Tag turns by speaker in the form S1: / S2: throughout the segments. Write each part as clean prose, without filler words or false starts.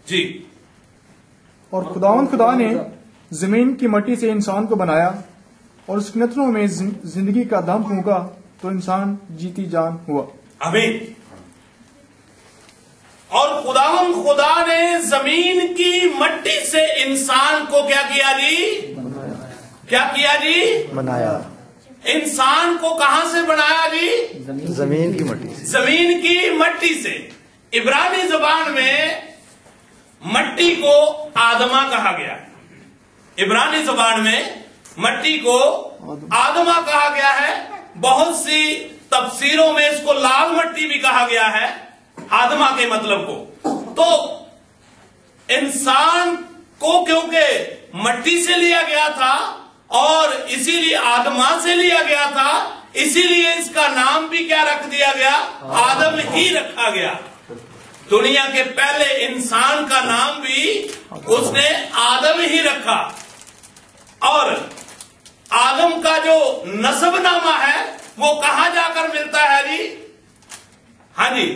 S1: جی.
S2: اور خدا نے زمین کی مٹی سے انسان کو بنایا اور اس کے نتنوں میں زندگی کا دم پھونکا تو انسان جیتی جان ہوا.
S1: آمین. اور خدا نے زمین کی مٹی سے انسان کو کیا کیا جی؟ کیا کیا جی؟
S3: بنایا.
S1: انسان کو کہاں سے بنایا جی؟
S3: زمین کی مٹی سے.
S1: زمین کی مٹی سے. عبرانی زبان میں مٹی کو آدما کہا گیا ہے. عبرانی زبان میں مٹی کو آدما کہا گیا ہے. بہت سی تفسیروں میں اس کو لال مٹی بھی کہا گیا ہے آدما کے مطلب کو. تو انسان کو کیونکہ مٹی سے لیا گیا تھا اور اسی لیے آدما سے لیا گیا تھا, اسی لیے اس کا نام بھی کیا رکھ دیا گیا؟ آدم ہی رکھا گیا. دنیا کے پہلے انسان کا نام بھی اس نے آدم ہی رکھا. اور آدم کا جو نسب نامہ ہے وہ کہاں جا کر ملتا ہے جی؟ ہاں جی,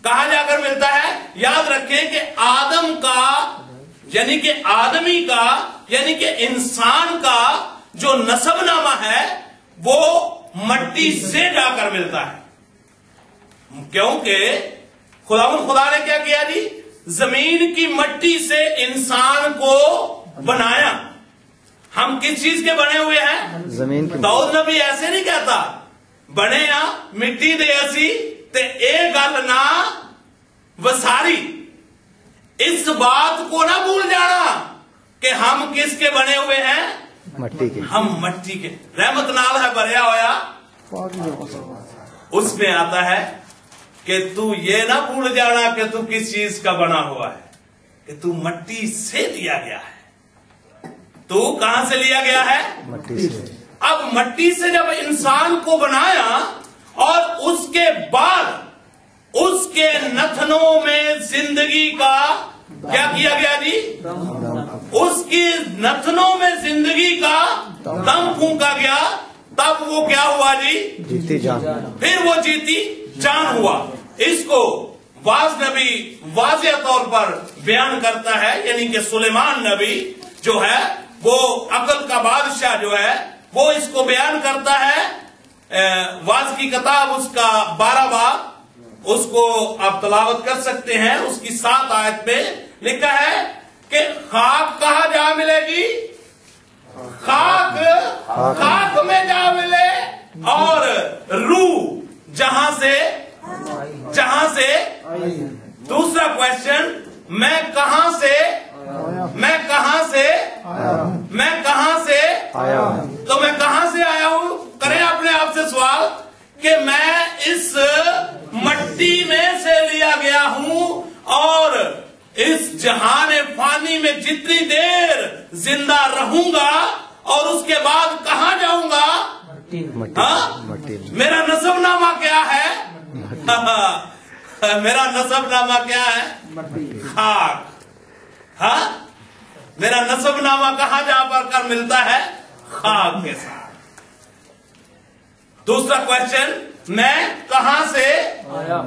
S1: کہاں جا کر ملتا ہے؟ یاد رکھیں کہ آدم کا یعنی کہ آدمی کا یعنی کہ انسان کا جو نسب نامہ ہے وہ مٹی سے جا کر ملتا ہے. کیونکہ خدا نے کیا کیا جی؟ زمین کی مٹی سے انسان کو بنایا. ہم کس چیز کے بنے ہوئے ہیں؟
S3: زمین کی.
S1: داؤد نبی ایسے نہیں کہتا بنے یا مٹی دے اسی تے اے گل نہ وساری. اس بات کو نہ بھول جانا کہ ہم کس کے بنے ہوئے ہیں؟
S3: مٹی کے.
S1: ہم مٹی کے. رحمت نال ہے بھریا ہویا, اس میں آتا ہے کہ تو یہ نہ بھول جانا کہ تو کس چیز کا بنا ہوا ہے, کہ تو مٹی سے لیا گیا ہے. تو کہاں سے لیا گیا ہے؟
S3: مٹی سے.
S1: اب مٹی سے جب انسان کو بنایا اور اس کے بعد اس کے نتنوں میں زندگی کا کیا کیا گیا جی؟ اس کی نتنوں میں زندگی کا دم پھونکا گیا. تب وہ کیا ہوا جی؟
S3: جیتی جان.
S1: پھر وہ جیتی جان ہوا. اس کو واز نبی واضح طور پر بیان کرتا ہے, یعنی کہ سلیمان نبی جو ہے وہ عقل کا بادشاہ جو ہے وہ اس کو بیان کرتا ہے. واز کی کتاب اس کا 12 باب, اس کو آپ تلاوت کر سکتے ہیں. اس کی 7 آیت پہ لکھا ہے کہ خاک کہاں جا ملے گی؟ خاک میں جا ملے, اور روح جہاں سے. دوسرا کوشچن, میں کہاں سے تو میں کہاں سے آیا ہوں؟ کریں اپنے آپ سے سوال کہ میں اس مٹی میں سے لیا گیا ہوں اور اس جہان فانی میں جتنی دیر زندہ رہوں گا اور اس کے بعد کہاں جاؤں گا؟
S3: مٹی.
S1: میرا نسب نامہ کیا ہے؟ میرا نسب نامہ کیا ہے؟ خاک. ہاں, میرا نسب نامہ کہاں جا کر ملتا ہے؟ خاک کے ساتھ. دوسرا کوشچن, میں کہاں سے
S3: آیا.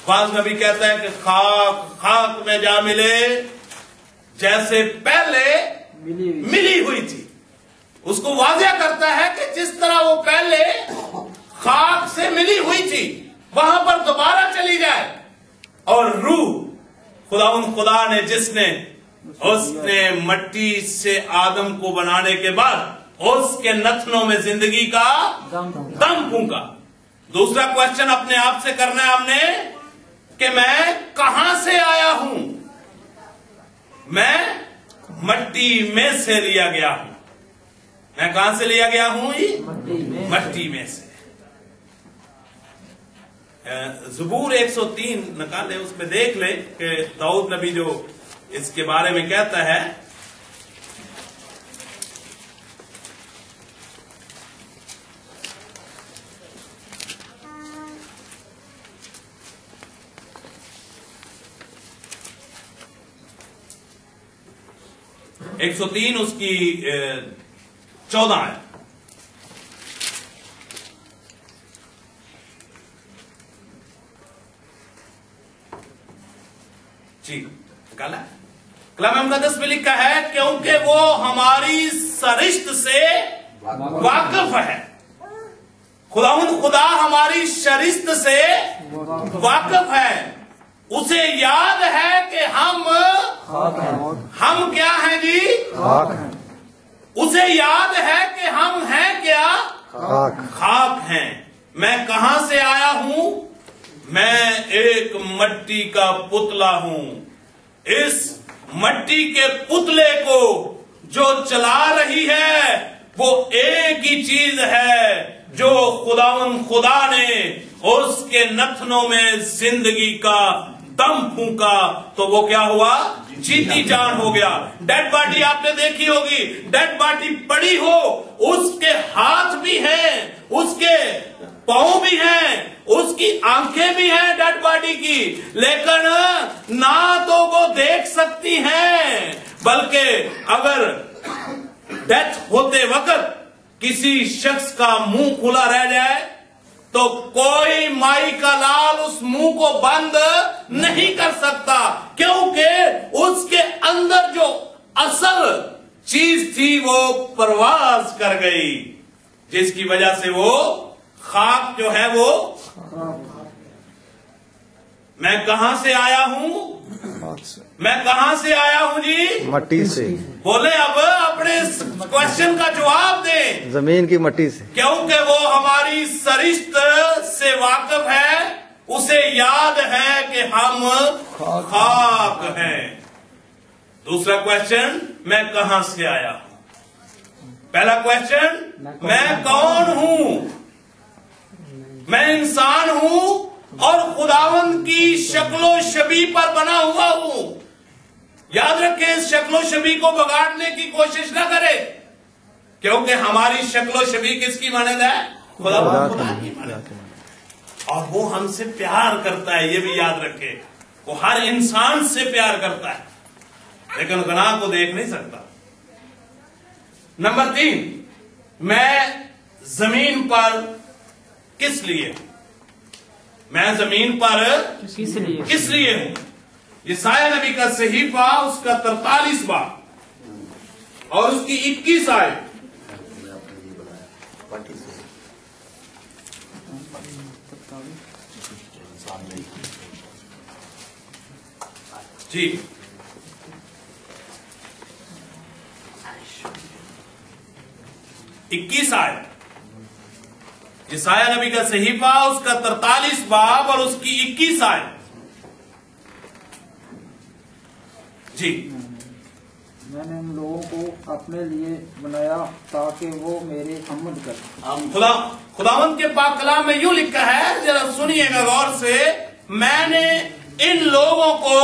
S1: واز نبی کہتا ہے کہ خاک میں جا ملے جیسے پہلے ملی ہوئی تھی. اس کو واضح کرتا ہے کہ جس طرح وہ پہلے خاک سے ملی ہوئی تھی وہاں پر دوبارہ چلی جائے. اور روح خدا نے اس نے مٹی سے آدم کو بنانے کے بعد اس کے نتنوں میں زندگی کا دم پھونکا. دوسرا کوشچن اپنے آپ سے کرنا ہے ہم نے کہ میں کہاں سے آیا ہوں؟ میں مٹی میں سے لیا گیا ہوں. میں کہاں سے لیا گیا ہوں؟ مٹی میں سے. زبور 103 نکالے, اس میں دیکھ لے کہ داؤد نبی جو اس کے بارے میں کہتا ہے. ایک 103 اس کی 14 ہے. ٹھیک نکالا ہے. کلام مقدس میں لکھا ہے کیونکہ وہ ہماری سرشت سے واقف ہے. خدا ہماری شرشت سے واقف ہے. اسے یاد ہے کہ ہم کیا ہیں جی؟ اسے یاد ہے کہ ہم ہیں کیا؟ خاک ہیں. میں کہاں سے آیا ہوں؟ میں ایک مٹی کا پتلا ہوں. اس مٹی کے پتلے کو جو چلا رہی ہے وہ ایک ہی چیز ہے جو خدا نے اس کے نتنوں میں زندگی کا دم پھونکا تو وہ کیا ہوا؟ جیتی جان ہو گیا. ڈیڈ باڈی آپ نے دیکھی ہوگی, ڈیڈ باڈی پڑی ہو, اس کے ہاتھ بھی ہیں, اس کے پاؤں بھی ہیں, اس کی آنکھیں بھی ہیں ڈیڈ باڈی کی, لیکن نہ تو وہ دیکھ سکتی ہیں, بلکہ اگر ڈیتھ ہوتے وقت کسی شخص کا منہ کھلا رہ جائے تو کوئی مائی کا لال اس منہ کو بند نہیں کر سکتا, کیونکہ اس کے اندر جو اصل چیز تھی وہ پرواز کر گئی, جس کی وجہ سے وہ خاک جو ہے وہ. میں کہاں سے آیا ہوں؟ میں کہاں سے آیا ہوں جی؟
S3: مٹی سے.
S1: بولے اب اپنے کوشچن کا جواب دیں.
S3: زمین کی مٹی سے.
S1: کیونکہ وہ ہماری سرشت سے واقف ہے, اسے یاد ہے کہ ہم خاک ہیں. دوسرا کوشچن, میں کہاں سے آیا ہوں؟ پہلا کوشچن, میں کون ہوں؟ میں انسان ہوں اور خداوند کی شکل و شبیہ پر بنا ہوا ہوں. یاد رکھیں, اس شکل و شبیہ کو بگاڑنے کی کوشش نہ کرے, کیونکہ ہماری شکل و شبیہ کس کی مانند ہے؟ خدا کی مانند ہے. اور وہ ہم سے پیار کرتا ہے, یہ بھی یاد رکھے. وہ ہر انسان سے پیار کرتا ہے, لیکن گناہ کو دیکھ نہیں سکتا. نمبر 3, میں زمین پر کس لیے؟ میں زمین پر کس لیے ہوں؟ یسایہ نبی کا صحیفہ اس کا 43 باب اور اس کی 21 آیت. جی 21 آیت, یسایہ نبی کا صحیفہ اس کا 43 باب اور اس کی 21 آیت. جی,
S4: میں نے ان لوگوں کو اپنے لیے بنایا تاکہ وہ میرے حمد کریں.
S1: خداوند کے پاک کلام میں یوں لکھا ہے, ذرا سنیے گا غور سے. میں نے ان لوگوں کو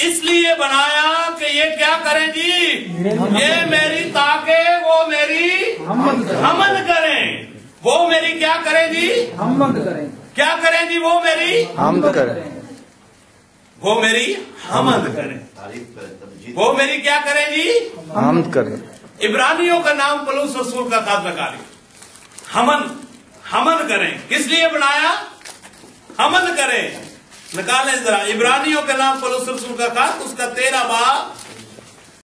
S1: اس لیے بنایا کہ یہ کیا کریں جی؟ یہ میری, تاکہ وہ میری حمد کریں. وہ میری کیا کریں جی؟
S4: حمد کریں.
S1: کیا کریں جی؟ وہ میری
S3: حمد کریں.
S1: وہ میری حمد کریں. وہ میری کیا کریں جی؟
S3: حمد کریں.
S1: عبرانیوں کا نام پولس رسول کا خط لگا لیں. حمد کریں. کس لیے بنایا؟ حمد کریں. نکالیں ذرا عبرانیوں کا نام پولس رسول کا خط اس کا 13 باب